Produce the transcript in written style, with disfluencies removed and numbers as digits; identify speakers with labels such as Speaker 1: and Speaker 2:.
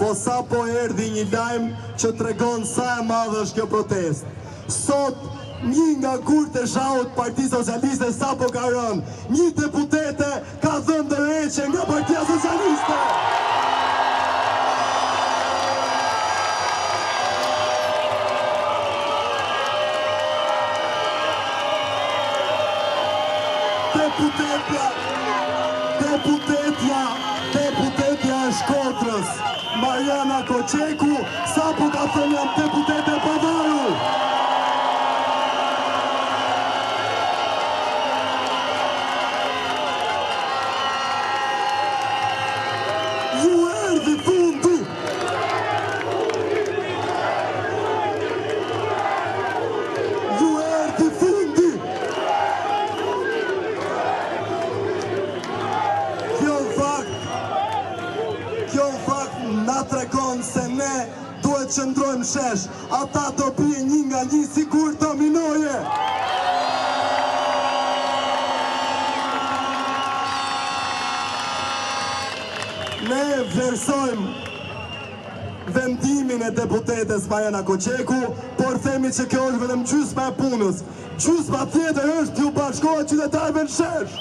Speaker 1: po sa po erdhi një lajm që tregon sa e madhe është kjo protestë. Sot një nga kurët e shaut Partia Socialiste sa po ka rënë, një deputete ka dhënë ndërheqje nga Partia Socialiste. Deputetja e Shkodrës, Mariana Koçeku, sa po ka thënë jam deputete e pavarur. Ju erdhi fundi. Ju erdhi fundi. Kjo në fakt na tregon se ne duhet qëndrojmë shesh. Ata do bie një nga një sigur dominoje. Ne vlerësojmë vendimin e deputetes Mariana Koçeku, por themi që kjo është vetëm gjysma e punës. Gjysma tjetër është t'ju bashkohet qytetarëve në shesh.